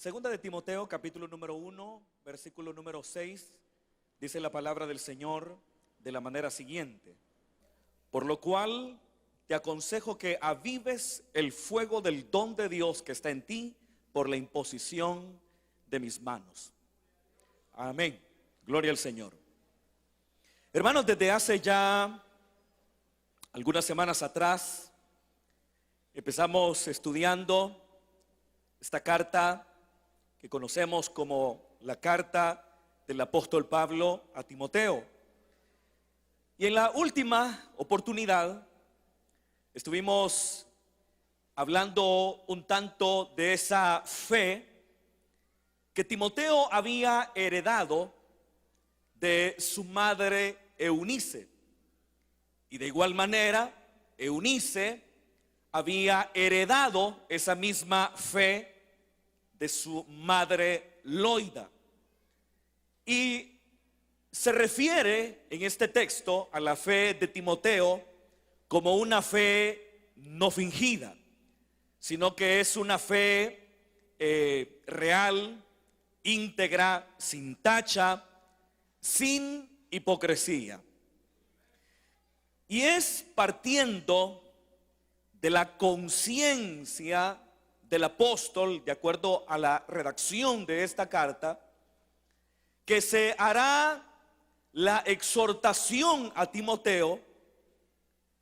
Segunda de Timoteo, capítulo número 1, versículo número 6, dice la palabra del Señor de la manera siguiente: por lo cual te aconsejo que avives el fuego del don de Dios que está en ti por la imposición de mis manos. Amén. Gloria al Señor. Hermanos, desde hace ya algunas semanas atrás empezamos estudiando esta carta que conocemos como la carta del apóstol Pablo a Timoteo. Y en la última oportunidad estuvimos hablando un tanto de esa fe que Timoteo había heredado de su madre Eunice. Y de igual manera, Eunice había heredado esa misma fe de su madre Loida. Y se refiere en este texto a la fe de Timoteo como una fe no fingida, sino que es una fe real, íntegra, sin tacha, sin hipocresía. Y es partiendo de la conciencia del apóstol, de acuerdo a la redacción de esta carta, que se hará la exhortación a Timoteo,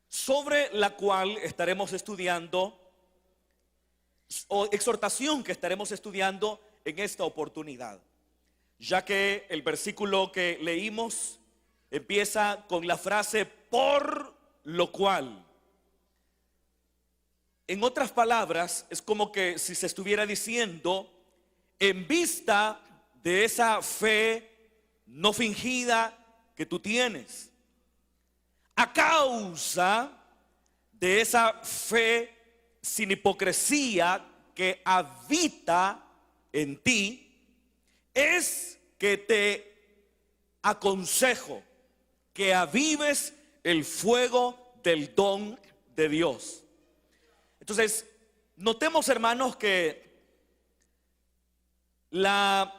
sobre la cual estaremos estudiando, o exhortación que estaremos estudiando en esta oportunidad, ya que el versículo que leímos empieza con la frase por lo cual. En otras palabras, es como que si se estuviera diciendo, en vista de esa fe no fingida que tú tienes, a causa de esa fe sin hipocresía que habita en ti, es que te aconsejo que avives el fuego del don de Dios. Entonces, notemos, hermanos, que la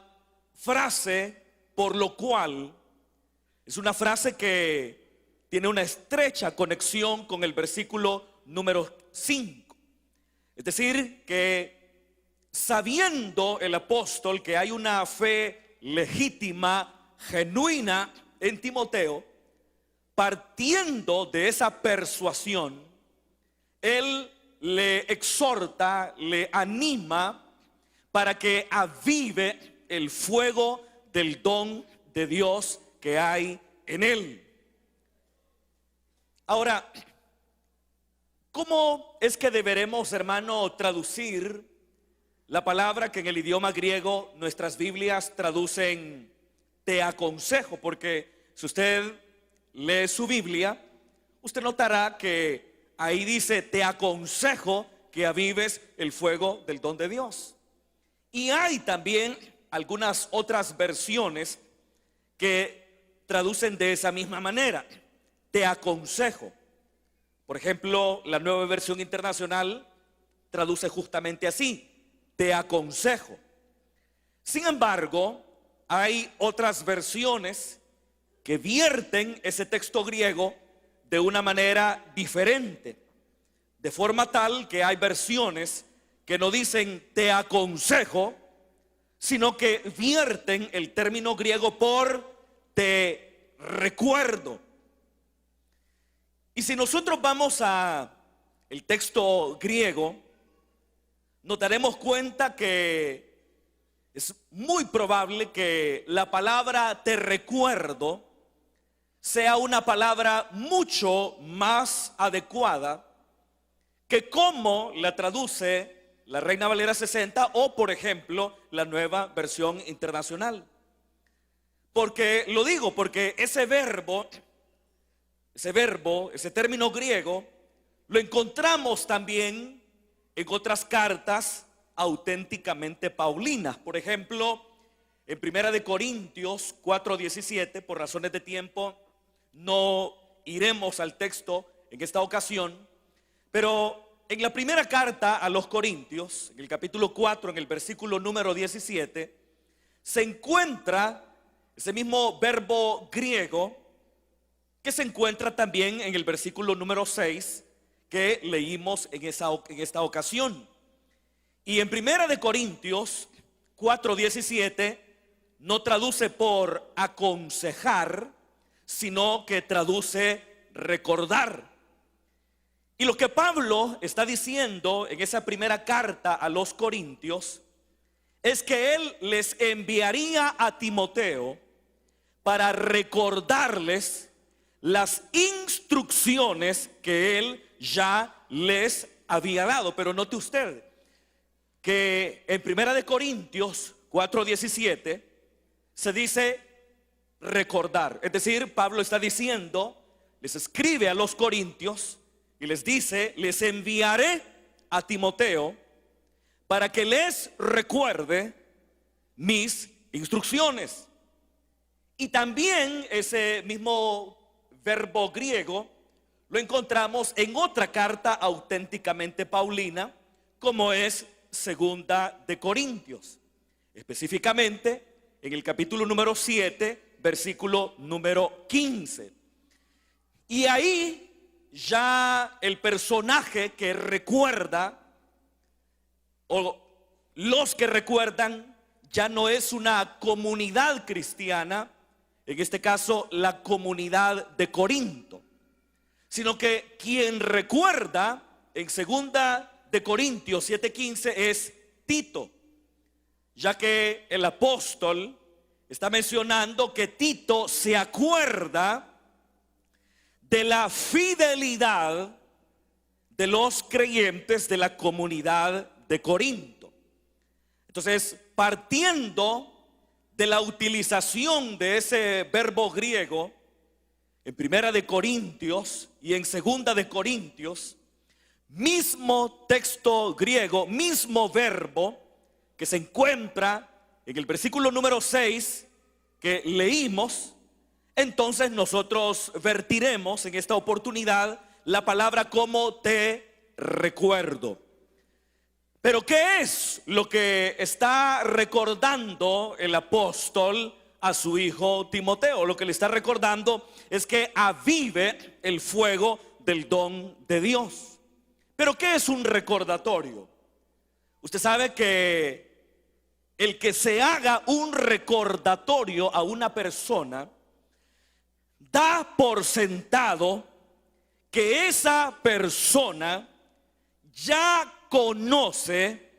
frase por lo cual es una frase que tiene una estrecha conexión con el versículo número 5. Es decir, que sabiendo el apóstol que hay una fe legítima, genuina en Timoteo, partiendo de esa persuasión, él le exhorta, le anima para que avive el fuego del don de Dios que hay en él. Ahora, ¿cómo es que deberemos, hermano, traducir la palabra que en el idioma griego nuestras Biblias traducen te aconsejo? Porque si usted lee su Biblia, usted notará que ahí dice te aconsejo que avives el fuego del don de Dios. Y hay también algunas otras versiones que traducen de esa misma manera, te aconsejo. Por ejemplo, la Nueva Versión Internacional traduce justamente así, te aconsejo. Sin embargo, hay otras versiones que vierten ese texto griego de una manera diferente, de forma tal que hay versiones que no dicen te aconsejo, sino que vierten el término griego por te recuerdo. Y si nosotros vamos a el texto griego, nos daremos cuenta que es muy probable que la palabra te recuerdo sea una palabra mucho más adecuada que como la traduce la Reina Valera 60 o, por ejemplo, la Nueva Versión Internacional. Porque lo digo, porque ese verbo, ese término griego, lo encontramos también en otras cartas auténticamente paulinas. Por ejemplo, en Primera de Corintios 4:17, por razones de tiempo, no iremos al texto en esta ocasión, pero en la primera carta a los Corintios, en el capítulo 4, en el versículo número 17, se encuentra ese mismo verbo griego que se encuentra también en el versículo número 6 que leímos en esta ocasión. Y en primera de Corintios 4:17 no traduce por aconsejar, sino que traduce recordar. Y lo que Pablo está diciendo en esa primera carta a los Corintios es que él les enviaría a Timoteo para recordarles las instrucciones que él ya les había dado. Pero note usted que en primera de Corintios 4:17 se dice recordar. Es decir, Pablo está diciendo, les escribe a los corintios y les dice: les enviaré a Timoteo para que les recuerde mis instrucciones. Y también ese mismo verbo griego lo encontramos en otra carta auténticamente paulina, como es segunda de Corintios, específicamente en el capítulo número 7, versículo número 15. Y ahí ya el personaje que recuerda, o los que recuerdan, ya no es una comunidad cristiana, en este caso la comunidad de Corinto, sino que quien recuerda en segunda de Corintios 7:15 es Tito, ya que el apóstol está mencionando que Tito se acuerda de la fidelidad de los creyentes de la comunidad de Corinto. Entonces, partiendo de la utilización de ese verbo griego en primera de Corintios y en segunda de Corintios, mismo texto griego, mismo verbo que se encuentra en el versículo número 6 que leímos, entonces nosotros vertiremos en esta oportunidad la palabra como te recuerdo. Pero ¿qué es lo que está recordando el apóstol a su hijo Timoteo? Lo que le está recordando es que avive el fuego del don de Dios. ¿Pero qué es un recordatorio? Usted sabe que el que se haga un recordatorio a una persona da por sentado que esa persona ya conoce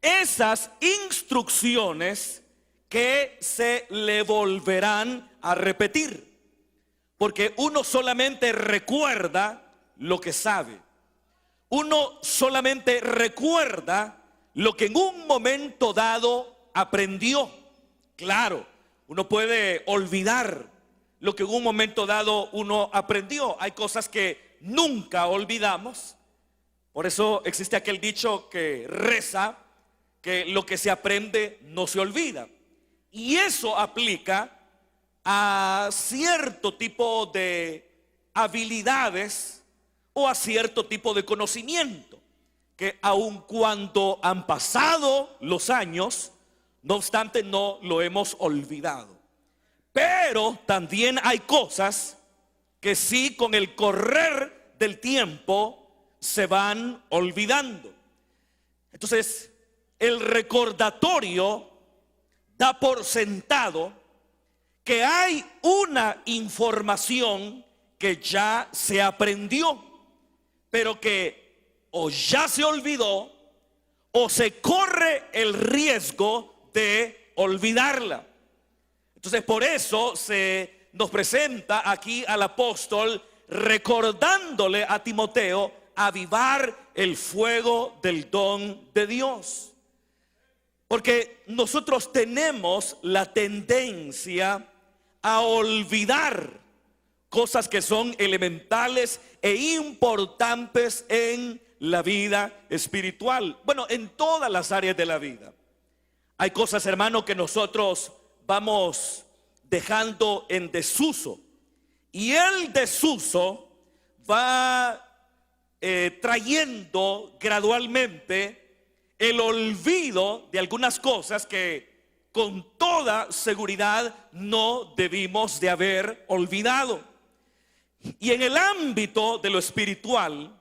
esas instrucciones que se le volverán a repetir, porque uno solamente recuerda lo que sabe, uno solamente recuerda lo que en un momento dado aprendió. Claro, uno puede olvidar lo que en un momento dado uno aprendió. Hay cosas que nunca olvidamos. Por eso existe aquel dicho que reza que lo que se aprende no se olvida. Y eso aplica a cierto tipo de habilidades o a cierto tipo de conocimiento, que aun cuando han pasado los años, no obstante no lo hemos olvidado. Pero también hay cosas que sí, con el correr del tiempo se van olvidando. Entonces, el recordatorio da por sentado que hay una información que ya se aprendió, pero que o ya se olvidó o se corre el riesgo de olvidarla. Entonces, por eso se nos presenta aquí al apóstol recordándole a Timoteo avivar el fuego del don de Dios. Porque nosotros tenemos la tendencia a olvidar cosas que son elementales e importantes en la vida espiritual. Bueno, en todas las áreas de la vida. Hay cosas, hermano, que nosotros vamos dejando en desuso. Y el desuso va trayendo gradualmente el olvido de algunas cosas que con toda seguridad no debimos de haber olvidado. Y en el ámbito de lo espiritual,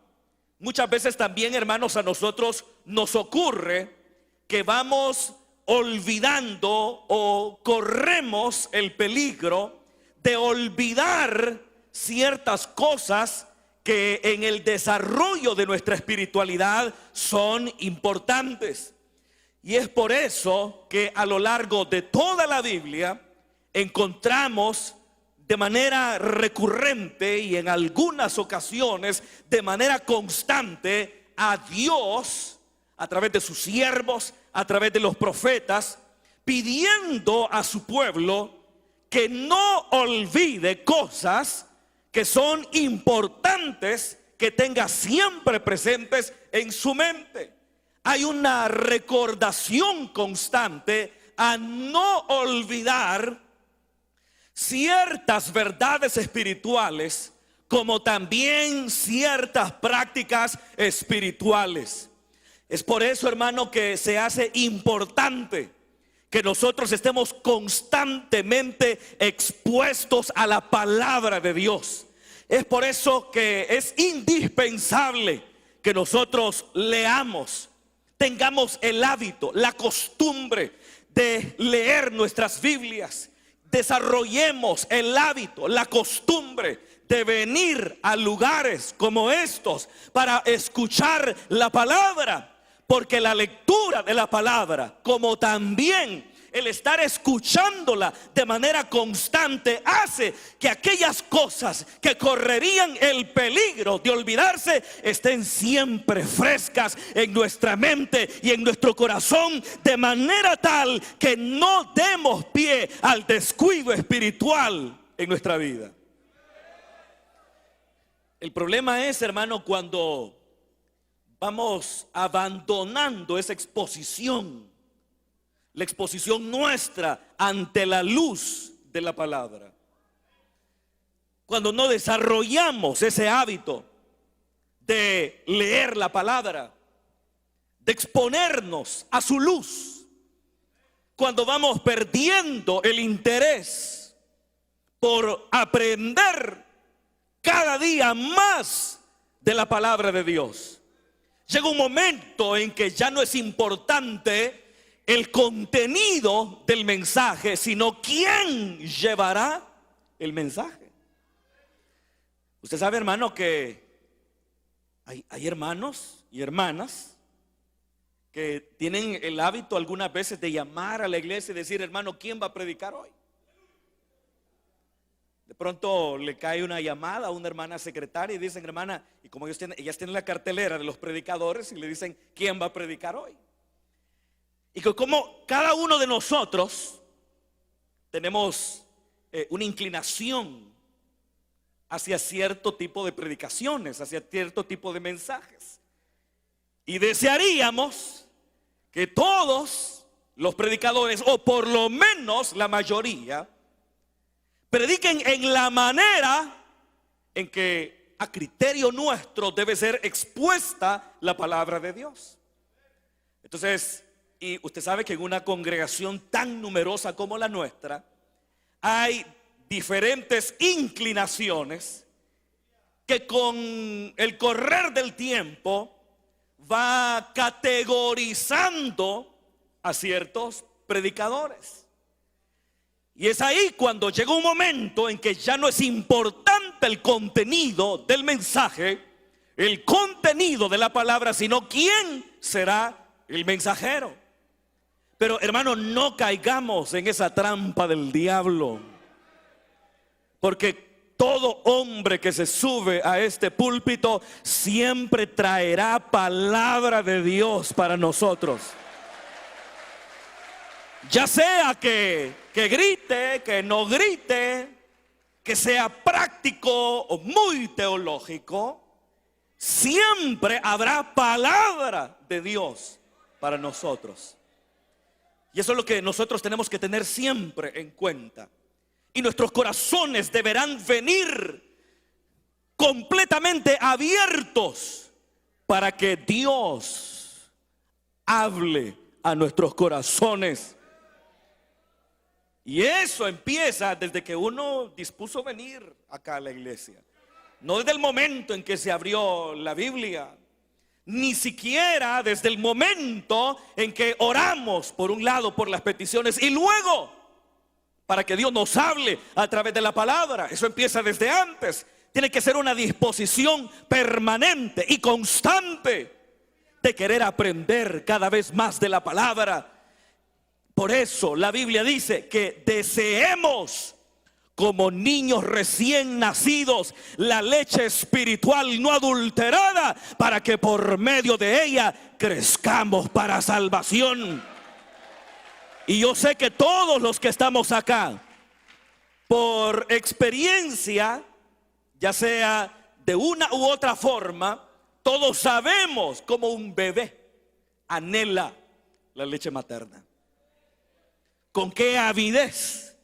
muchas veces también, hermanos, a nosotros nos ocurre que vamos olvidando o corremos el peligro de olvidar ciertas cosas que en el desarrollo de nuestra espiritualidad son importantes. Y es por eso que a lo largo de toda la Biblia encontramos de manera recurrente y en algunas ocasiones de manera constante a Dios a través de sus siervos, a través de los profetas, pidiendo a su pueblo que no olvide cosas que son importantes, que tenga siempre presentes en su mente. Hay una recordación constante a no olvidar ciertas verdades espirituales, como también ciertas prácticas espirituales. Es por eso, hermano, que se hace importante que nosotros estemos constantemente expuestos a la palabra de Dios. Es por eso que es indispensable que nosotros leamos, tengamos el hábito, la costumbre de leer nuestras Biblias. Desarrollemos el hábito, la costumbre de venir a lugares como estos para escuchar la palabra. Porque la lectura de la palabra, como también el estar escuchándola de manera constante, hace que aquellas cosas que correrían el peligro de olvidarse estén siempre frescas en nuestra mente y en nuestro corazón, de manera tal que no demos pie al descuido espiritual en nuestra vida. El problema es, hermano, cuando vamos abandonando esa exposición, la exposición nuestra ante la luz de la palabra. Cuando no desarrollamos ese hábito de leer la palabra, de exponernos a su luz. Cuando vamos perdiendo el interés por aprender cada día más de la palabra de Dios. Llega un momento en que ya no es importante el contenido del mensaje, sino quién llevará el mensaje. Usted sabe, hermano, que hay hermanos y hermanas que tienen el hábito algunas veces de llamar a la iglesia y decir: hermano, ¿quién va a predicar hoy? De pronto le cae una llamada a una hermana secretaria y dicen: hermana, y como ellas tienen la cartelera de los predicadores, y le dicen: ¿quién va a predicar hoy? Y que como cada uno de nosotros tenemos una inclinación hacia cierto tipo de predicaciones, hacia cierto tipo de mensajes, y desearíamos que todos los predicadores, o por lo menos la mayoría, prediquen en la manera en que a criterio nuestro debe ser expuesta la palabra de Dios. Entonces, y usted sabe que en una congregación tan numerosa como la nuestra hay diferentes inclinaciones que con el correr del tiempo va categorizando a ciertos predicadores. Y es ahí cuando llega un momento en que ya no es importante el contenido del mensaje, el contenido de la palabra, sino quién será el mensajero. Pero, hermano, no caigamos en esa trampa del diablo, porque todo hombre que se sube a este púlpito siempre traerá palabra de Dios para nosotros. Ya sea que grite, que no grite, que sea práctico o muy teológico, siempre habrá palabra de Dios para nosotros. Y eso es lo que nosotros tenemos que tener siempre en cuenta. Y nuestros corazones deberán venir completamente abiertos para que Dios hable a nuestros corazones. Y eso empieza desde que uno dispuso venir acá a la iglesia. No desde el momento en que se abrió la Biblia, ni siquiera desde el momento en que oramos por un lado por las peticiones y luego para que Dios nos hable a través de la palabra. Eso empieza desde antes. Tiene que ser una disposición permanente y constante de querer aprender cada vez más de la palabra. Por eso la Biblia dice que deseemos como niños recién nacidos la leche espiritual no adulterada, para que por medio de ella crezcamos para salvación. Y yo sé que todos los que estamos acá, por experiencia, ya sea de una u otra forma, todos sabemos cómo un bebé anhela la leche materna. Con qué avidez,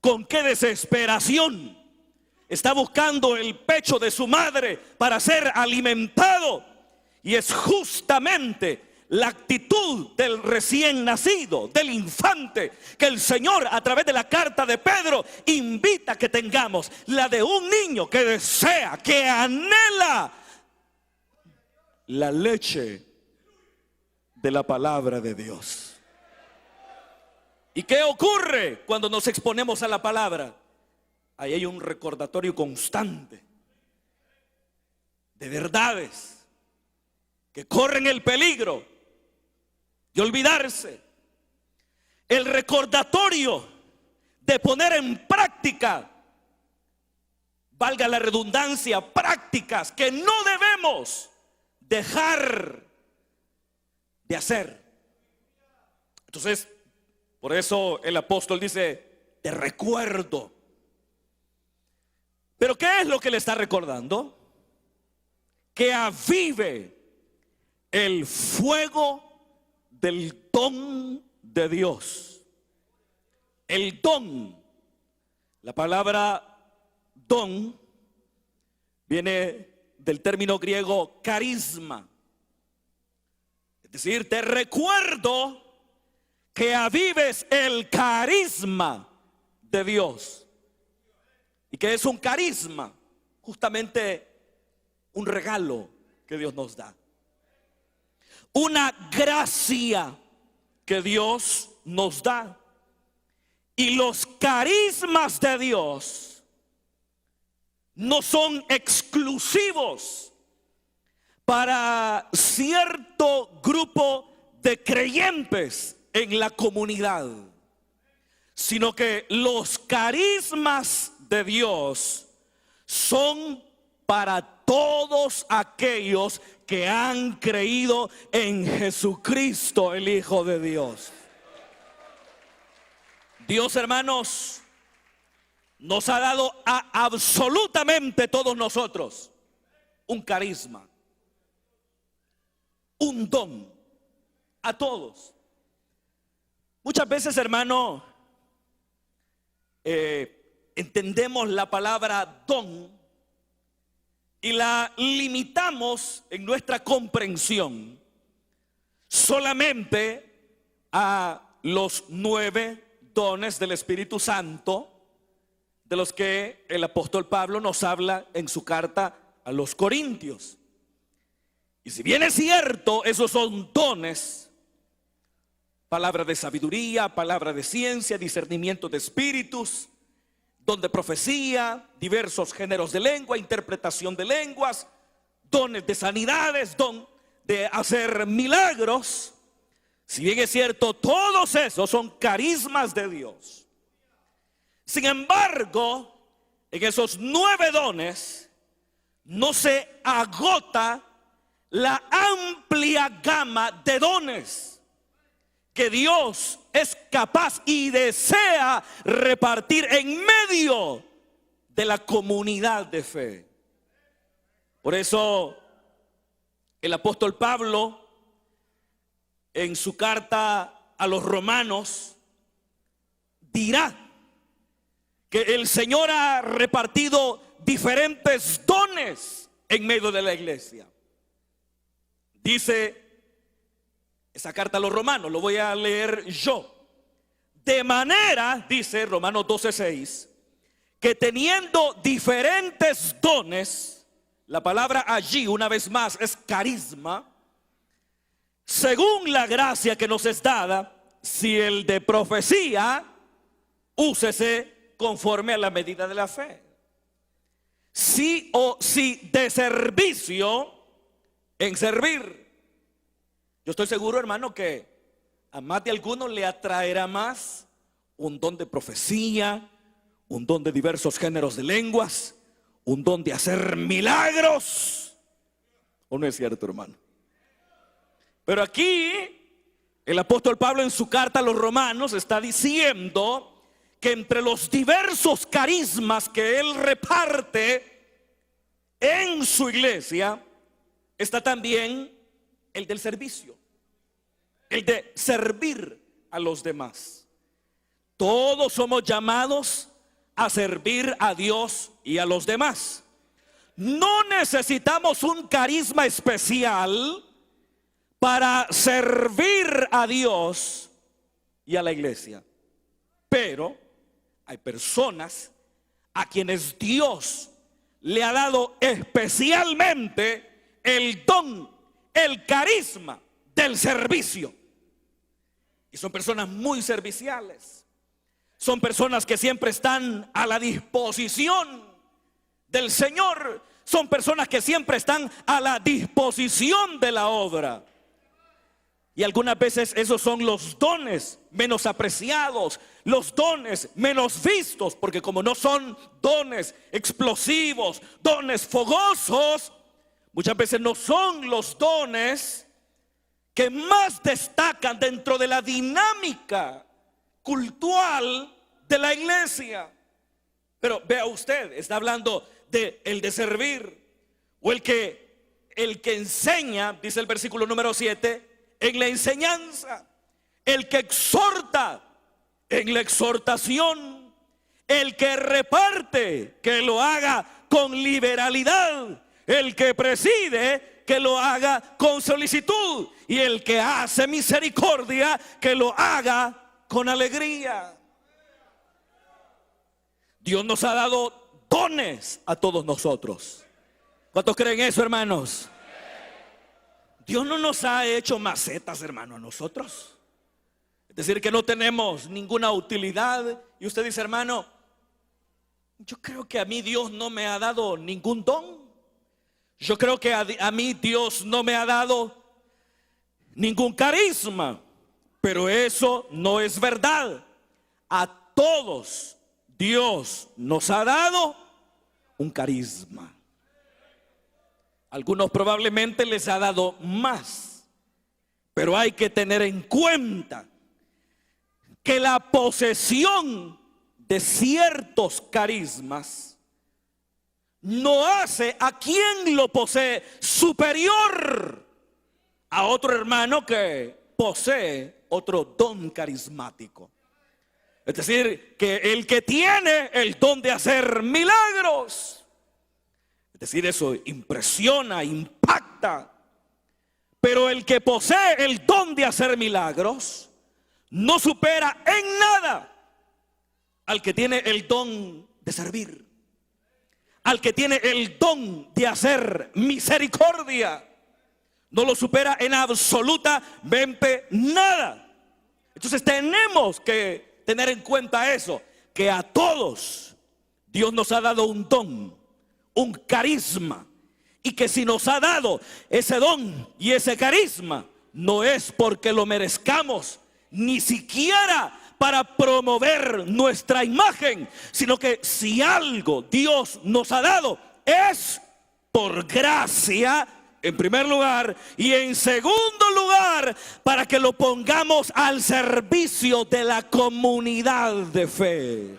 con qué desesperación está buscando el pecho de su madre para ser alimentado. Y es justamente la actitud del recién nacido, del infante, que el Señor a través de la carta de Pedro invita a que tengamos, la de un niño que desea, que anhela la leche de la palabra de Dios. ¿Y qué ocurre cuando nos exponemos a la palabra? Ahí hay un recordatorio constante de verdades que corren el peligro de olvidarse. El recordatorio de poner en práctica, valga la redundancia, prácticas que no debemos dejar de hacer. Entonces, por eso el apóstol dice, te recuerdo. Pero ¿qué es lo que le está recordando? Que avive el fuego del don de Dios. El don, la palabra don viene del término griego carisma. Es decir, te recuerdo que avives el carisma de Dios. ¿Y qué es un carisma? Justamente un regalo que Dios nos da. Una gracia que Dios nos da. Y los carismas de Dios no son exclusivos para cierto grupo de creyentes en la comunidad, sino que los carismas de Dios son para todos aquellos que han creído en Jesucristo, el Hijo de Dios. Dios, hermanos, nos ha dado a absolutamente todos nosotros un carisma, un don, a todos. Muchas veces, hermano, entendemos la palabra don y la limitamos en nuestra comprensión solamente a los 9 dones del Espíritu Santo, de los que el apóstol Pablo nos habla en su carta a los Corintios. Y si bien es cierto, esos son dones, palabra de sabiduría, palabra de ciencia, discernimiento de espíritus, don de profecía, diversos géneros de lengua, interpretación de lenguas, dones de sanidades, don de hacer milagros. Si bien es cierto, todos esos son carismas de Dios. Sin embargo, en esos 9 dones no se agota la amplia gama de dones que Dios es capaz y desea repartir en medio de la comunidad de fe. Por eso el apóstol Pablo, en su carta a los romanos, dirá que el Señor ha repartido diferentes dones en medio de la iglesia. Dice esa carta a los romanos, lo voy a leer yo. De manera, dice Romanos 12:6, que teniendo diferentes dones, la palabra allí una vez más es carisma, según la gracia que nos es dada, si el de profecía, úsese conforme a la medida de la fe. Si de servicio, en servir. Yo estoy seguro, hermano, que a más de algunos le atraerá más un don de profecía, un don de diversos géneros de lenguas, un don de hacer milagros. ¿O no es cierto, hermano? Pero aquí el apóstol Pablo en su carta a los romanos está diciendo que entre los diversos carismas que él reparte en su iglesia está también el del servicio, el de servir a los demás. Todos somos llamados a servir a Dios y a los demás. No necesitamos un carisma especial para servir a Dios y a la iglesia. Pero hay personas a quienes Dios le ha dado especialmente el don, el carisma del servicio. Y son personas muy serviciales. Son personas que siempre están a la disposición del Señor. Son personas que siempre están a la disposición de la obra. Y algunas veces esos son los dones menos apreciados, los dones menos vistos, porque como no son dones explosivos, dones fogosos, muchas veces no son los dones que más destacan dentro de la dinámica cultural de la iglesia. Pero vea usted, está hablando de el de servir, o el que enseña, dice el versículo número 7, en la enseñanza, el que exhorta en la exhortación, el que reparte, que lo haga con liberalidad, el que preside, que lo haga con solicitud, y el que hace misericordia, que lo haga con alegría. Dios nos ha dado dones a todos nosotros. ¿Cuántos creen eso, hermanos? Dios no nos ha hecho macetas, hermano, a nosotros. Es decir, que no tenemos ninguna utilidad. Y usted dice, hermano, yo creo que a mí Dios no me ha dado ningún don. Yo creo que a mí Dios no me ha dado ningún carisma. Pero eso no es verdad. A todos Dios nos ha dado un carisma. Algunos probablemente les ha dado más, pero hay que tener en cuenta que la posesión de ciertos carismas no hace a quien lo posee superior a otro hermano que posee otro don carismático. Es decir, que el que tiene el don de hacer milagros, es decir, eso impresiona, impacta. Pero el que posee el don de hacer milagros no supera en nada al que tiene el don de servir, al que tiene el don de hacer misericordia. No lo supera en absolutamente nada. Entonces tenemos que tener en cuenta eso, que a todos Dios nos ha dado un don, un carisma, y que si nos ha dado ese don y ese carisma, no es porque lo merezcamos, ni siquiera para promover nuestra imagen, sino que si algo Dios nos ha dado es por gracia en primer lugar, y en segundo lugar para que lo pongamos al servicio de la comunidad de fe.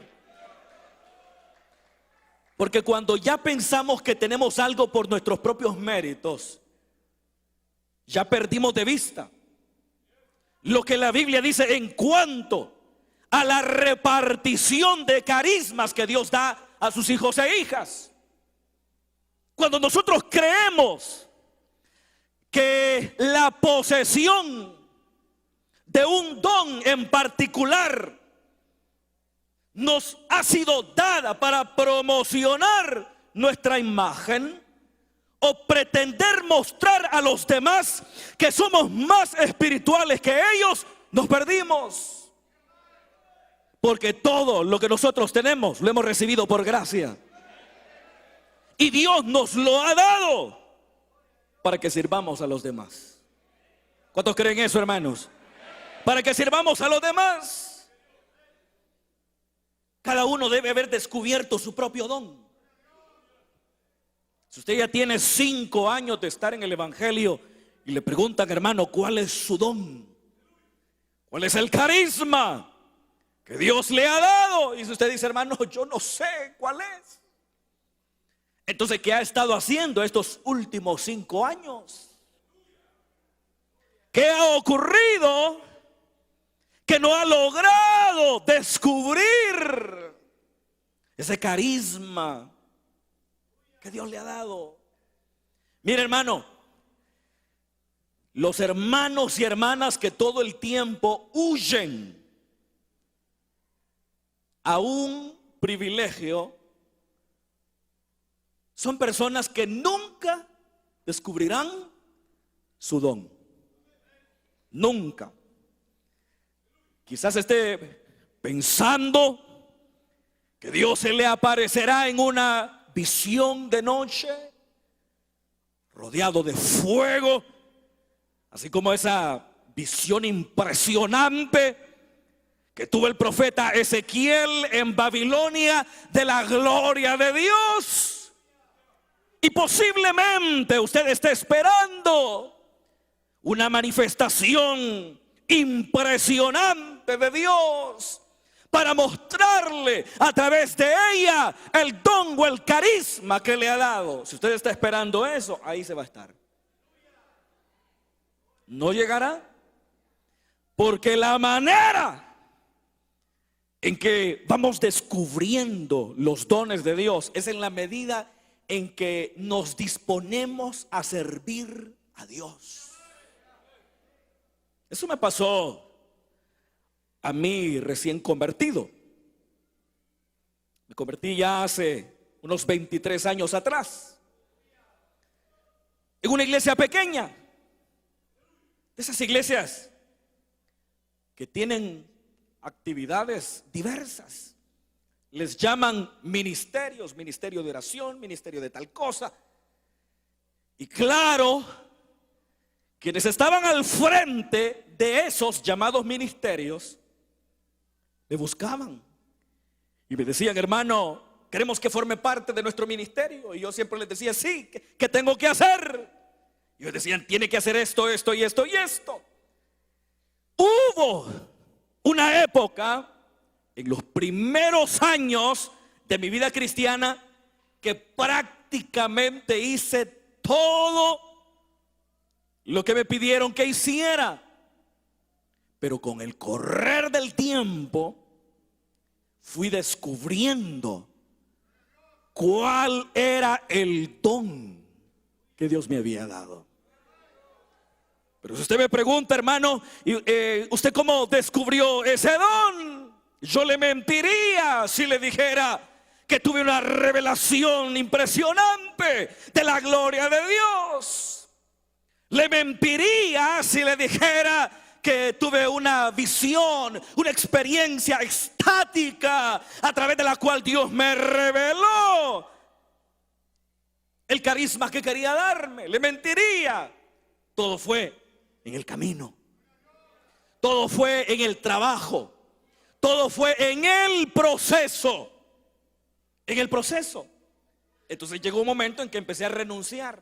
Porque cuando ya pensamos que tenemos algo por nuestros propios méritos, ya perdimos de vista lo que la Biblia dice en cuanto a la repartición de carismas que Dios da a sus hijos e hijas. Cuando nosotros creemos que la posesión de un don en particular nos ha sido dada para promocionar nuestra imagen o pretender mostrar a los demás que somos más espirituales que ellos, nos perdimos. Porque todo lo que nosotros tenemos lo hemos recibido por gracia. Y Dios nos lo ha dado para que sirvamos a los demás. ¿Cuántos creen eso, hermanos? Para que sirvamos a los demás. Cada uno debe haber descubierto su propio don. Si usted ya tiene 5 años de estar en el evangelio y le preguntan, hermano, ¿cuál es su don? ¿Cuál es el carisma que Dios le ha dado? Y si usted dice, hermano, yo no sé cuál es. Entonces, ¿qué ha estado haciendo estos últimos 5 años? ¿Qué ha ocurrido que no ha logrado descubrir ese carisma que Dios le ha dado? Mire, hermano, los hermanos y hermanas que todo el tiempo huyen a un privilegio son personas que nunca descubrirán su don. Nunca. Quizás esté pensando que Dios se le aparecerá en una visión de noche, rodeado de fuego, así como esa visión impresionante que tuvo el profeta Ezequiel en Babilonia de la gloria de Dios. Y posiblemente usted esté esperando una manifestación impresionante de Dios para mostrarle a través de ella el don o el carisma que le ha dado. Si usted está esperando eso, ahí se va a estar. No llegará, porque la manera en que vamos descubriendo los dones de Dios es en la medida en que nos disponemos a servir a Dios. Eso me pasó a mí recién convertido. Me convertí ya hace unos 23 años atrás, en una iglesia pequeña, de esas iglesias que tienen actividades diversas. Les llaman ministerios, ministerio de oración, ministerio de tal cosa. Y claro, quienes estaban al frente de esos llamados ministerios me buscaban y me decían, hermano, queremos que forme parte de nuestro ministerio. Y yo siempre les decía, sí, ¿qué tengo que hacer? Y ellos decían, tiene que hacer esto, esto y esto y esto. Hubo una época en los primeros años de mi vida cristiana que prácticamente hice todo lo que me pidieron que hiciera. Pero con el correr del tiempo fui descubriendo cuál era el don que Dios me había dado. Pero si usted me pregunta, hermano, ¿usted cómo descubrió ese don? Yo le mentiría si le dijera que tuve una revelación impresionante de la gloria de Dios. Le mentiría si le dijera que tuve una visión, una experiencia extática a través de la cual Dios me reveló el carisma que quería darme. Le mentiría. Todo fue en el camino. Todo fue en el trabajo. Todo fue en el proceso. En el proceso. Entonces llegó un momento en que empecé a renunciar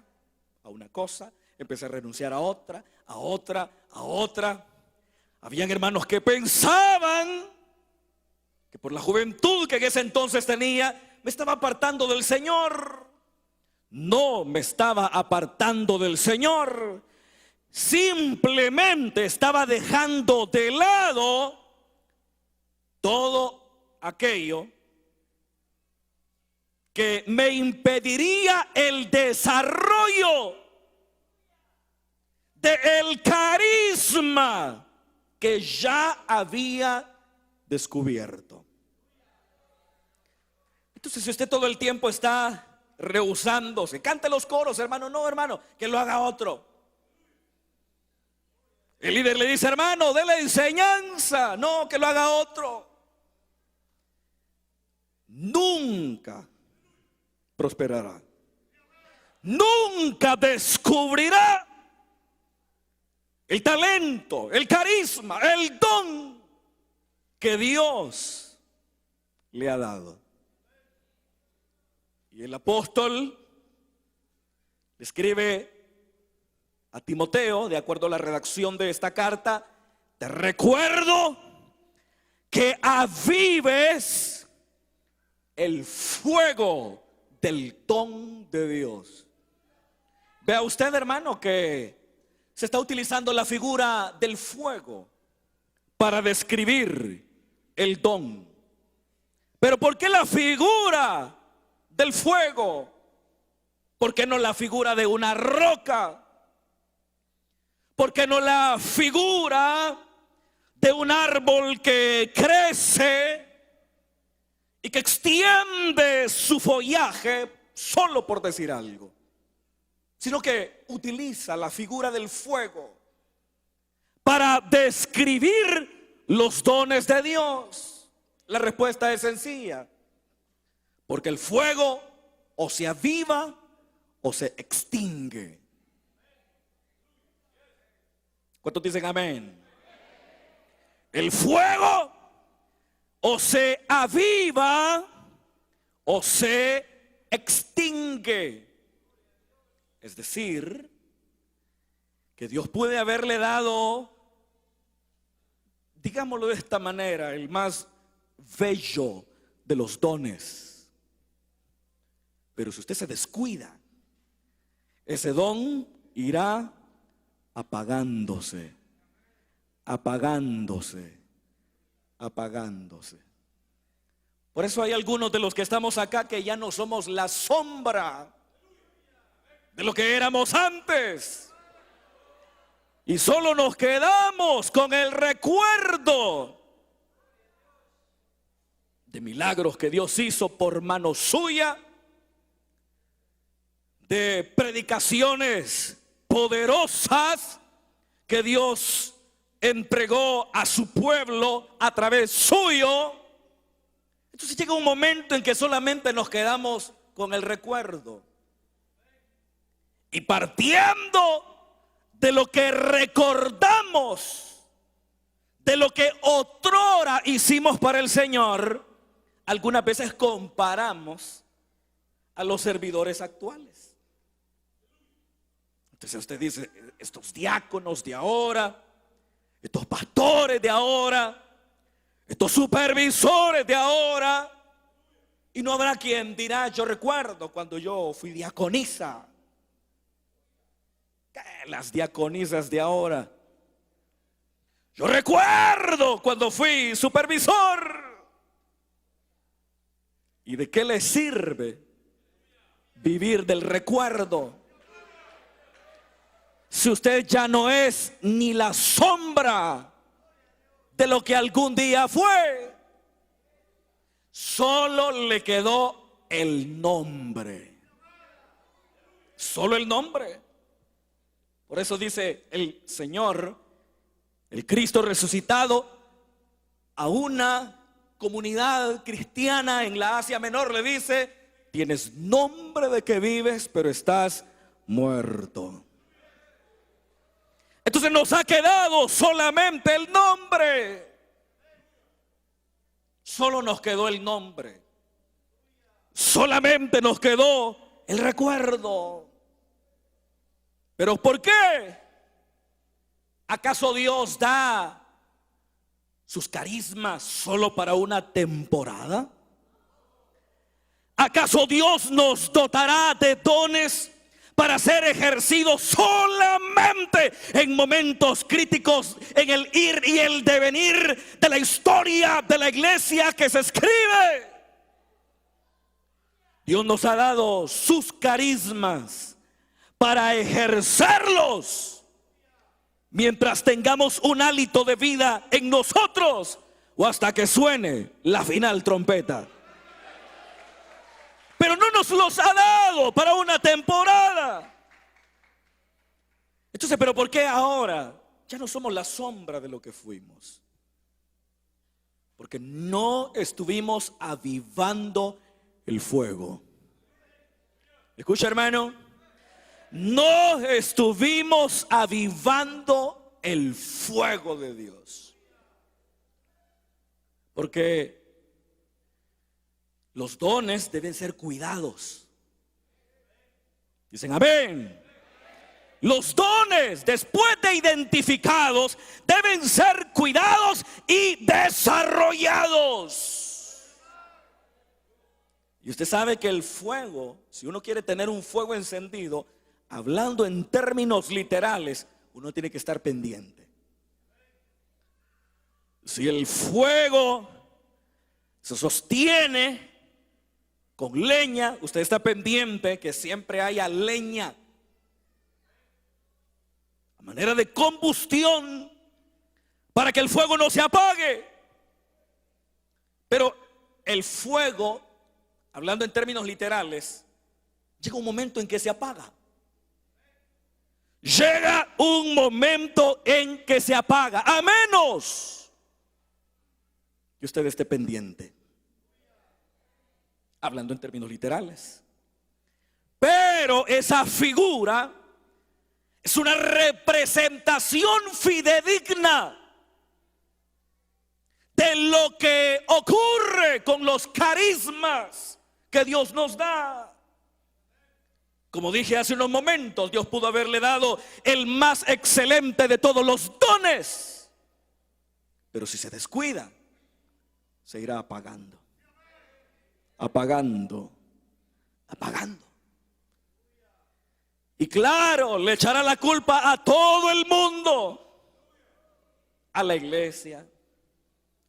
a una cosa, empecé a renunciar a otra, a otra, a otra. Habían hermanos que pensaban que por la juventud que en ese entonces tenía, me estaba apartando del Señor. No me estaba apartando del Señor. Simplemente estaba dejando de lado todo aquello que me impediría el desarrollo del carisma que ya había descubierto. Entonces, si usted todo el tiempo está rehusándose, cante los coros, hermano, no, hermano, que lo haga otro. El líder le dice, hermano, dé la enseñanza, no, que lo haga otro. Nunca prosperará. Nunca descubrirá el talento, el carisma, el don que Dios le ha dado. Y el apóstol le escribe a Timoteo, de acuerdo a la redacción de esta carta: te recuerdo que avives el fuego del don de Dios. Vea usted, hermano, que se está utilizando la figura del fuego para describir el don. Pero ¿por qué la figura del fuego? ¿Por qué no la figura de una roca? ¿Por qué no la figura de un árbol que crece y que extiende su follaje, solo por decir algo? Sino que utiliza la figura del fuego para describir los dones de Dios. La respuesta es sencilla: porque el fuego o se aviva o se extingue. ¿Cuántos dicen amén? El fuego o se aviva o se extingue. Es decir, que Dios puede haberle dado, digámoslo de esta manera, el más bello de los dones. Pero si usted se descuida, ese don irá apagándose, apagándose, apagándose. Por eso hay algunos de los que estamos acá que ya no somos la sombra de lo que éramos antes, y solo nos quedamos con el recuerdo de milagros que Dios hizo por mano suya, de predicaciones poderosas que Dios entregó a su pueblo a través suyo. Entonces llega un momento en que solamente nos quedamos con el recuerdo. Y partiendo de lo que recordamos, de lo que otrora hicimos para el Señor, algunas veces comparamos a los servidores actuales. Entonces usted dice, estos diáconos de ahora, estos pastores de ahora, estos supervisores de ahora. Y no habrá quien dirá, yo recuerdo cuando yo fui diaconisa. Las diaconisas de ahora. Yo recuerdo cuando fui supervisor. ¿Y de qué le sirve vivir del recuerdo si usted ya no es ni la sombra de lo que algún día fue? Solo le quedó el nombre. Solo el nombre. Por eso dice el Señor, el Cristo resucitado, a una comunidad cristiana en la Asia Menor le dice: tienes nombre de que vives, pero estás muerto. Entonces nos ha quedado solamente el nombre. Solo nos quedó el nombre. Solamente nos quedó el recuerdo. ¿Pero por qué? ¿Acaso Dios da sus carismas solo para una temporada? ¿Acaso Dios nos dotará de dones para ser ejercidos solamente en momentos críticos, en el ir y el devenir de la historia de la iglesia que se escribe? Dios nos ha dado sus carismas para ejercerlos mientras tengamos un hálito de vida en nosotros o hasta que suene la final trompeta. Pero no nos los ha dado para una temporada. Entonces, ¿pero por qué ahora ya no somos la sombra de lo que fuimos? Porque no estuvimos avivando el fuego. Escucha, hermano, no estuvimos avivando el fuego de Dios. Porque los dones deben ser cuidados. Dicen amén. Los dones, después de identificados, deben ser cuidados y desarrollados. Y usted sabe que el fuego, si uno quiere tener un fuego encendido, hablando en términos literales, uno tiene que estar pendiente. Si el fuego se sostiene con leña, usted está pendiente que siempre haya leña, a manera de combustión, para que el fuego no se apague. Pero el fuego, hablando en términos literales, llega un momento en que se apaga. Llega un momento en que se apaga, a menos que usted esté pendiente. Hablando en términos literales. Pero esa figura es una representación fidedigna de lo que ocurre con los carismas que Dios nos da. Como dije hace unos momentos, Dios pudo haberle dado el más excelente de todos los dones, pero si se descuida, se irá apagando, apagando, apagando. Y claro, le echará la culpa a todo el mundo, a la iglesia,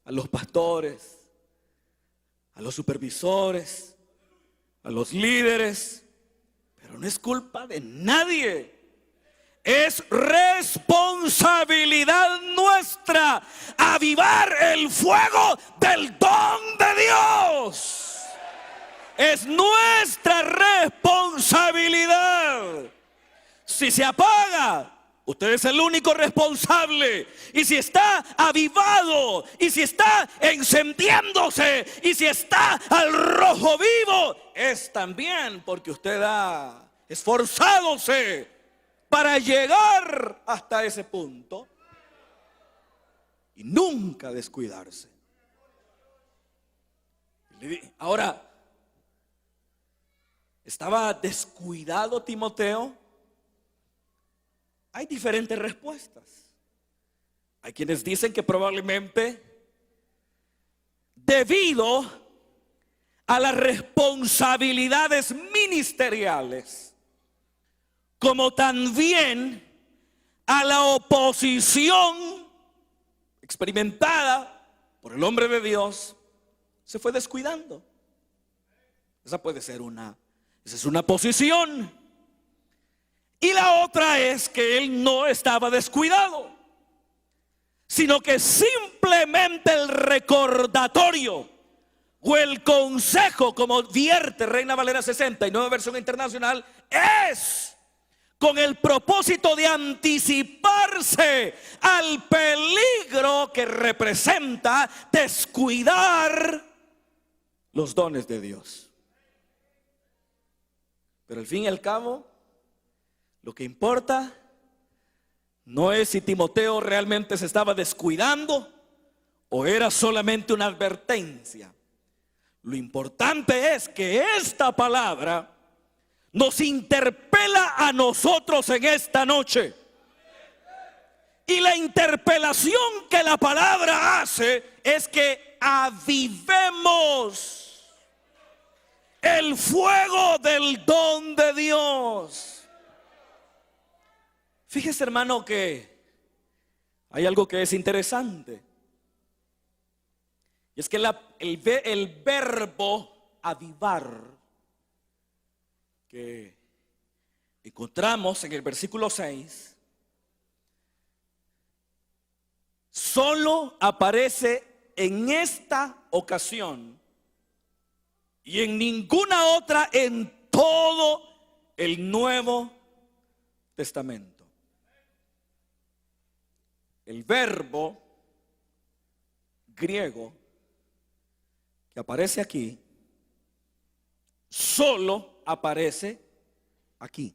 a los pastores, a los supervisores, a los líderes. Pero no es culpa de nadie. Es responsabilidad nuestra avivar el fuego del don de Dios. Es nuestra responsabilidad. Si se apaga, usted es el único responsable. Y si está avivado, y si está encendiéndose, y si está al rojo vivo, es también porque usted ha esforzadose para llegar hasta ese punto y nunca descuidarse. Ahora, ¿estaba descuidado Timoteo? Hay diferentes respuestas. Hay quienes dicen que probablemente debido a las responsabilidades ministeriales, como también a la oposición experimentada por el hombre de Dios, se fue descuidando. Esa es una posición. Y la otra es que él no estaba descuidado, sino que simplemente el recordatorio o el consejo, como vierte Reina Valera 60 y Nueva Versión Internacional, es con el propósito de anticiparse al peligro que representa descuidar los dones de Dios. Pero al fin y al cabo, lo que importa no es si Timoteo realmente se estaba descuidando o era solamente una advertencia. Lo importante es que esta palabra nos interpela a nosotros en esta noche. Y la interpelación que la palabra hace es que avivemos el fuego del don de Dios. Fíjese, hermano, que hay algo que es interesante. Y es que el verbo avivar que encontramos en el versículo 6 solo aparece en esta ocasión y en ninguna otra en todo el Nuevo Testamento. El verbo griego que aparece aquí solo aparece aquí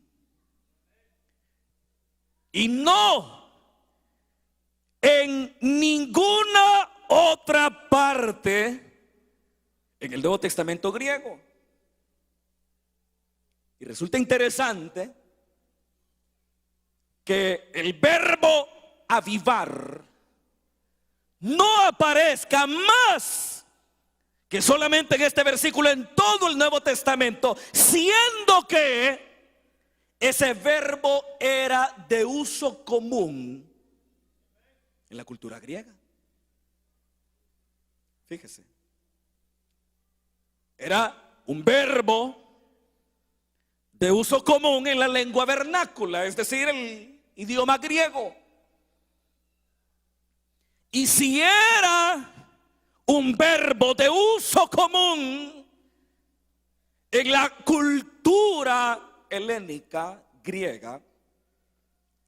y no en ninguna otra parte en el Nuevo Testamento griego. Y resulta interesante que el verbo avivar no aparezca más que solamente en este versículo en todo el Nuevo Testamento, siendo que ese verbo era de uso común en la cultura griega. Fíjese, era un verbo de uso común en la lengua vernácula, es decir, el idioma griego. Y si era un verbo de uso común en la cultura helénica griega,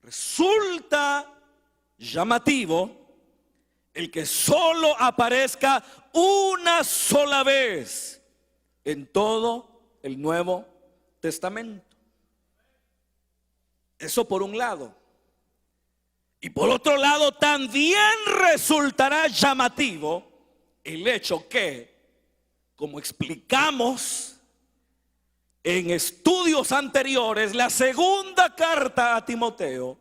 resulta llamativo el que solo aparezca una sola vez en todo el Nuevo Testamento. Eso por un lado. Y por otro lado también resultará llamativo el hecho que, como explicamos en estudios anteriores, la segunda carta a Timoteo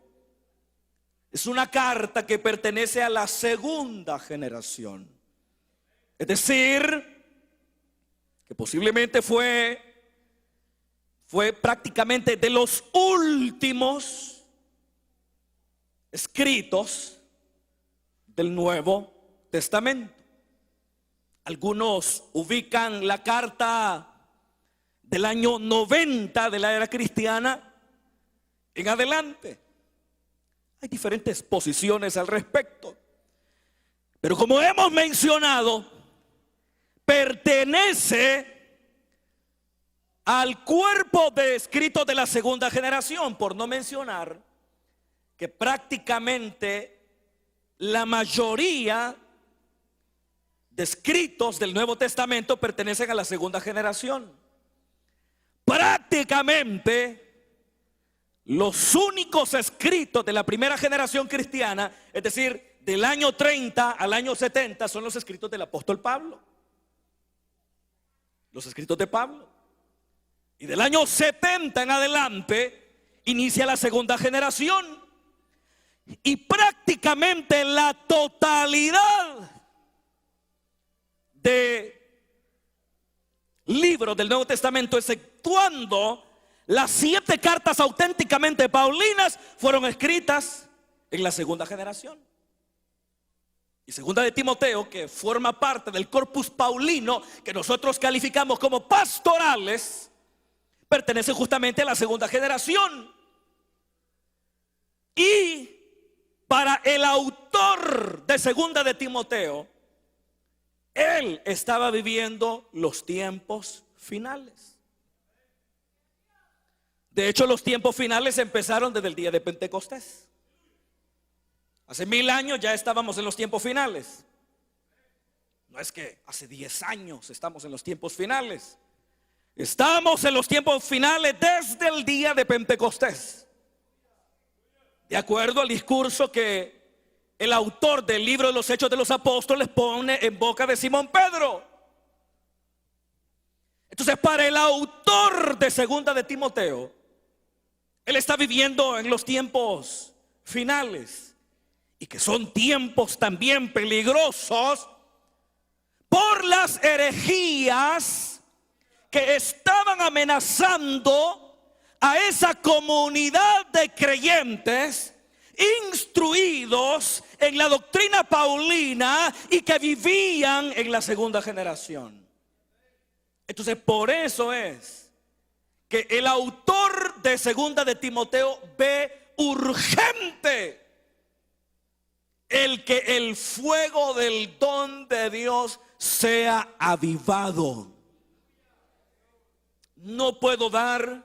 es una carta que pertenece a la segunda generación. Es decir, que posiblemente fue prácticamente de los últimos escritos del Nuevo Testamento. Algunos ubican la carta del año 90 de la era cristiana en adelante. Hay diferentes posiciones al respecto, pero como hemos mencionado, pertenece al cuerpo de escritos de la segunda generación, por no mencionar que prácticamente la mayoría de escritos del Nuevo Testamento pertenecen a la segunda generación. Prácticamente los únicos escritos de la primera generación cristiana, es decir, del año 30 al año 70, son los escritos del apóstol Pablo. Los escritos de Pablo. Y del año 70 en adelante inicia la segunda generación. Y prácticamente la totalidad de libros del Nuevo Testamento, exceptuando las 7 cartas auténticamente paulinas, fueron escritas en la segunda generación. Y segunda de Timoteo, que forma parte del corpus paulino que nosotros calificamos como pastorales, pertenece justamente a la segunda generación. Y para el autor de segunda de Timoteo, él estaba viviendo los tiempos finales. De hecho, los tiempos finales empezaron desde el día de Pentecostés. Hace 1000 años ya estábamos en los tiempos finales. No es que hace 10 años estamos en los tiempos finales. Estamos en los tiempos finales desde el día de Pentecostés, de acuerdo al discurso que el autor del libro de los Hechos de los Apóstoles pone en boca de Simón Pedro. Entonces, para el autor de segunda de Timoteo, él está viviendo en los tiempos finales, y que son tiempos también peligrosos por las herejías que estaban amenazando a esa comunidad de creyentes instruidos en la doctrina paulina y que vivían en la segunda generación. Entonces, por eso es que el autor de segunda de Timoteo ve urgente el que el fuego del don de Dios sea avivado. No puedo dar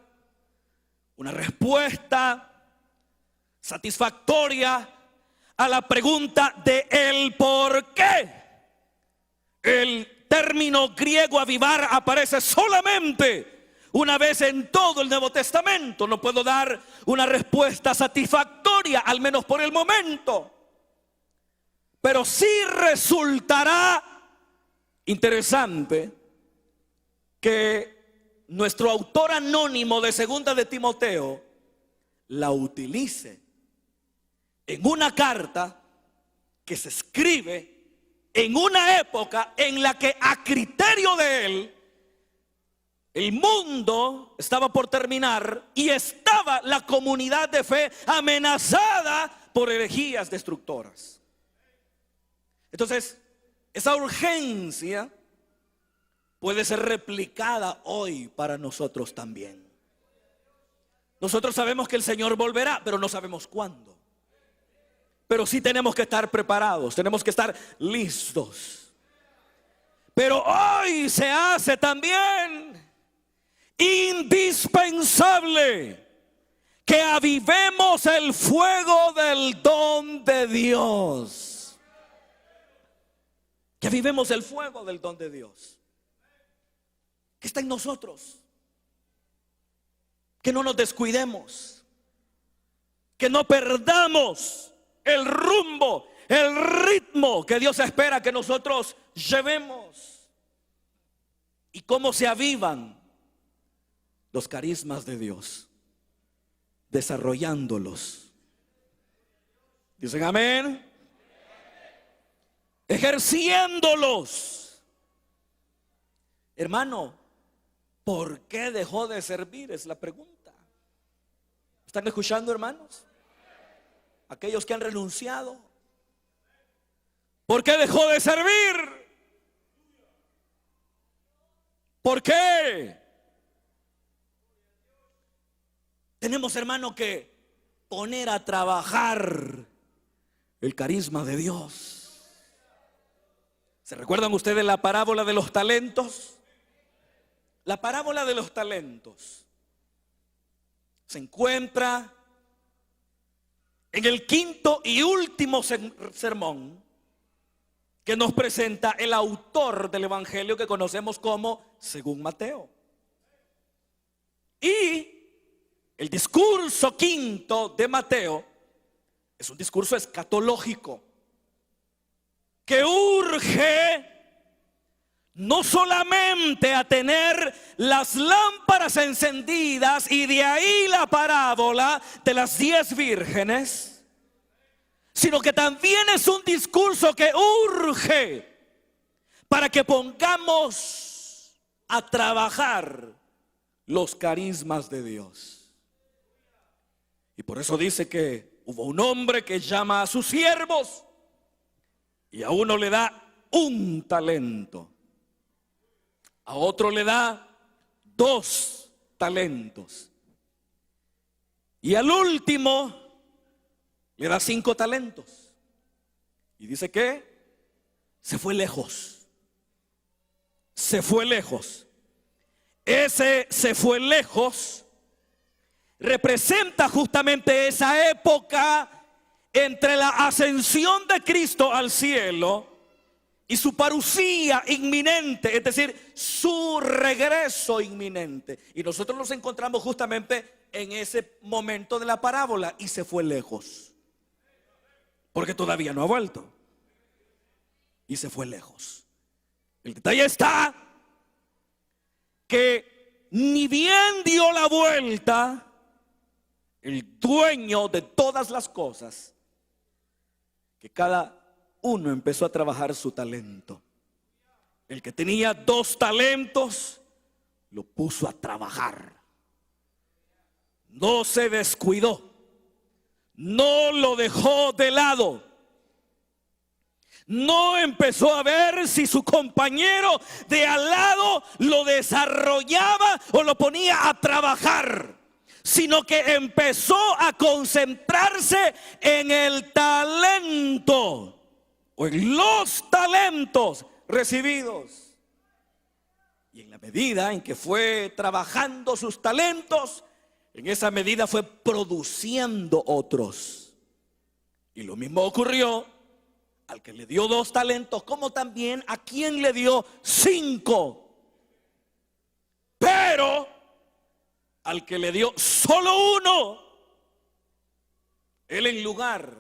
una respuesta satisfactoria a la pregunta de el por qué. El término griego avivar aparece solamente una vez en todo el Nuevo Testamento. No puedo dar una respuesta satisfactoria, al menos por el momento. Pero sí resultará interesante que nuestro autor anónimo de Segunda de Timoteo la utilice en una carta que se escribe en una época en la que, a criterio de él, el mundo estaba por terminar y estaba la comunidad de fe amenazada por herejías destructoras. Entonces, esa urgencia puede ser replicada hoy para nosotros también. Nosotros sabemos que el Señor volverá, pero no sabemos cuándo. Pero sí tenemos que estar preparados, tenemos que estar listos. Pero hoy se hace también indispensable que avivemos el fuego del don de Dios. Que avivemos el fuego del don de Dios que está en nosotros. Que no nos descuidemos, que no perdamos el rumbo, el ritmo que Dios espera que nosotros llevemos. ¿Y cómo se avivan los carismas de Dios? Desarrollándolos. ¿Dicen amén? Ejerciéndolos. Hermano, ¿por qué dejó de servir? Es la pregunta. ¿Están escuchando, hermanos? Aquellos que han renunciado. ¿Por qué dejó de servir? ¿Por qué? Tenemos, hermano, que poner a trabajar el carisma de Dios. ¿Se recuerdan ustedes la parábola de los talentos? La parábola de los talentos se encuentra en el quinto y último sermón que nos presenta el autor del evangelio que conocemos como según Mateo. Y el discurso quinto de Mateo es un discurso escatológico que urge no solamente a tener las lámparas encendidas, y de ahí la parábola de las 10 vírgenes, sino que también es un discurso que urge para que pongamos a trabajar los carismas de Dios. Y por eso dice que hubo un hombre que llama a sus siervos y a uno le da un talento, a otro le da 2 talentos y al último le da 5 talentos. Y dice que se fue lejos. Se fue lejos. Ese se fue lejos representa justamente esa época entre la ascensión de Cristo al cielo y su parucía inminente, es decir, su regreso inminente. Y nosotros nos encontramos justamente en ese momento de la parábola. Y se fue lejos, porque todavía no ha vuelto. Y se fue lejos. El detalle está que ni bien dio la vuelta el dueño de todas las cosas, que cada uno empezó a trabajar su talento. El que tenía 2 talentos lo puso a trabajar. No se descuidó, no lo dejó de lado. No empezó a ver si su compañero de al lado lo desarrollaba o lo ponía a trabajar, sino que empezó a concentrarse en el talento o en los talentos recibidos. Y en la medida en que fue trabajando sus talentos, en esa medida fue produciendo otros. Y lo mismo ocurrió al que le dio 2 talentos, como también a quien le dio 5. Pero al que le dio solo 1, él en lugar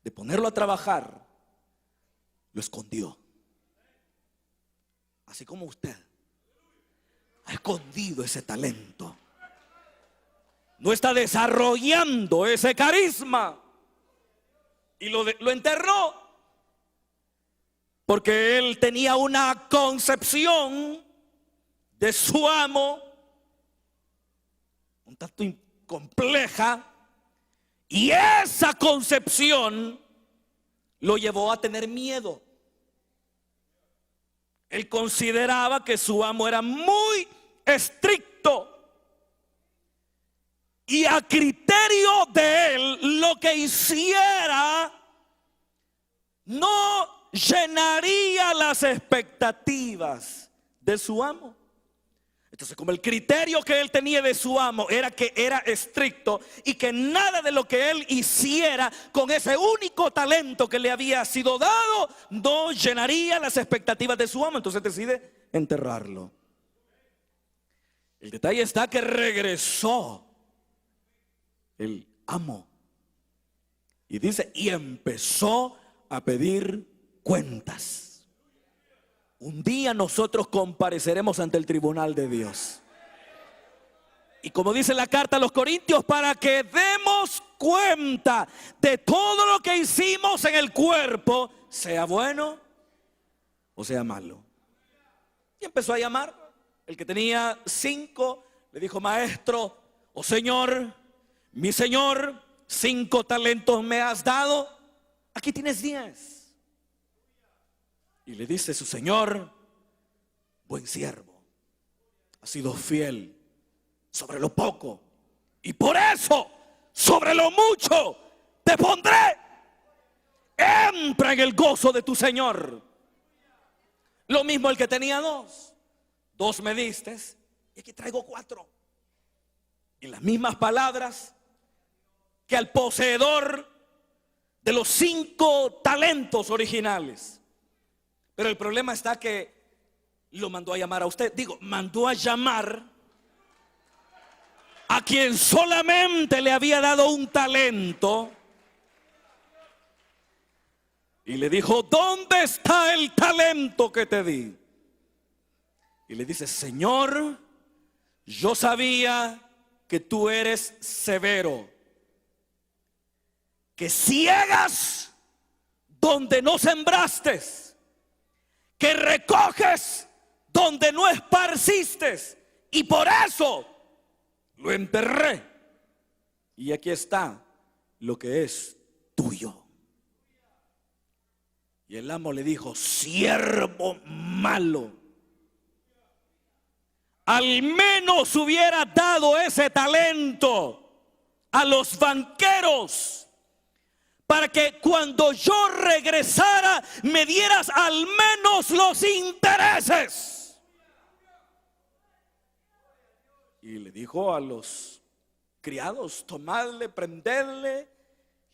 de ponerlo a trabajar, lo escondió. Así como usted ha escondido ese talento, no está desarrollando ese carisma y lo enterró, porque él tenía una concepción de su amo un tanto compleja, y esa concepción lo llevó a tener miedo. Él consideraba que su amo era muy estricto, y a criterio de él, lo que hiciera no llenaría las expectativas de su amo. Entonces, como el criterio que él tenía de su amo era que era estricto y que nada de lo que él hiciera con ese único talento que le había sido dado no llenaría las expectativas de su amo, entonces decide enterrarlo. El detalle está que regresó el amo y dice, y empezó a pedir cuentas. Un día nosotros compareceremos ante el tribunal de Dios. Y como dice la carta a los Corintios, para que demos cuenta de todo lo que hicimos en el cuerpo, sea bueno o sea malo. Y empezó a llamar. El que tenía 5 le dijo, maestro o señor, mi señor, 5 talentos me has dado, aquí tienes 10. Y le dice su señor, buen siervo, has sido fiel sobre lo poco, y por eso sobre lo mucho te pondré. Entra en el gozo de tu señor. Lo mismo el que tenía 2. 2 me diste y aquí traigo 4. Y las mismas palabras que al poseedor de los 5 talentos originales. Pero el problema está que lo mandó a llamar a usted. Digo, mandó a llamar a quien solamente le había dado un talento. Y le dijo, ¿dónde está el talento que te di? Y le dice, Señor, yo sabía que tú eres severo, que ciegas donde no sembraste, que recoges donde no esparciste, y por eso lo enterré. Y aquí está lo que es tuyo. Y el amo le dijo, siervo malo, al menos hubiera dado ese talento a los banqueros, para que cuando yo regresara me dieras al menos los intereses. Y le dijo a los criados, tomadle, prenderle,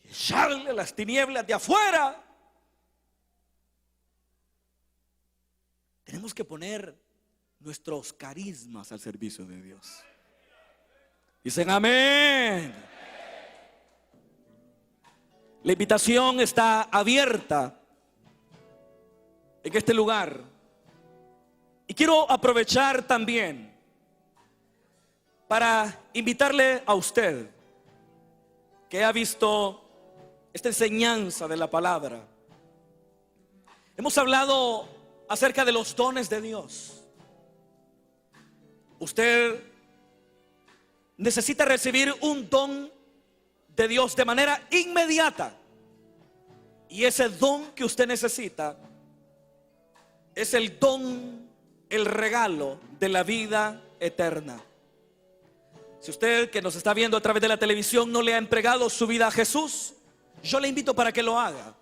echarle a las tinieblas de afuera. Tenemos que poner nuestros carismas al servicio de Dios. Dicen amén. La invitación está abierta en este lugar. Y quiero aprovechar también para invitarle a usted que ha visto esta enseñanza de la palabra. Hemos hablado acerca de los dones de Dios. Usted necesita recibir un don de Dios de manera inmediata. Y ese don que usted necesita es el don, el regalo de la vida eterna. Si usted que nos está viendo a través de la televisión no le ha entregado su vida a Jesús, yo le invito para que lo haga.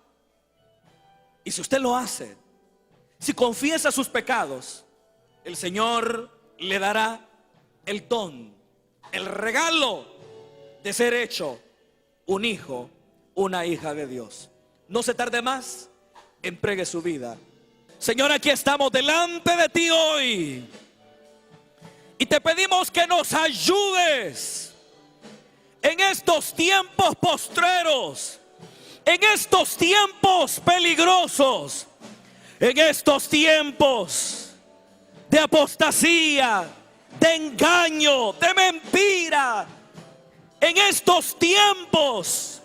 Y si usted lo hace, si confiesa sus pecados, el Señor le dará el don, el regalo de ser hecho un hijo, una hija de Dios. No se tarde más, entregue su vida. Señor, aquí estamos delante de ti hoy y te pedimos que nos ayudes en estos tiempos postreros, en estos tiempos peligrosos, en estos tiempos de apostasía, de engaño, de mentira, en estos tiempos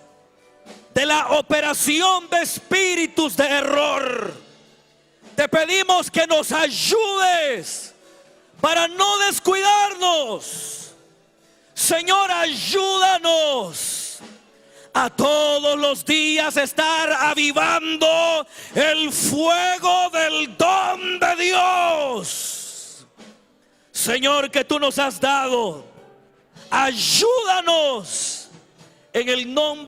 de la operación de espíritus de error. Te pedimos que nos ayudes para no descuidarnos. Señor, ayúdanos a todos los días estar avivando el fuego del don de Dios. Señor, que tú nos has dado, ayúdanos en el nombre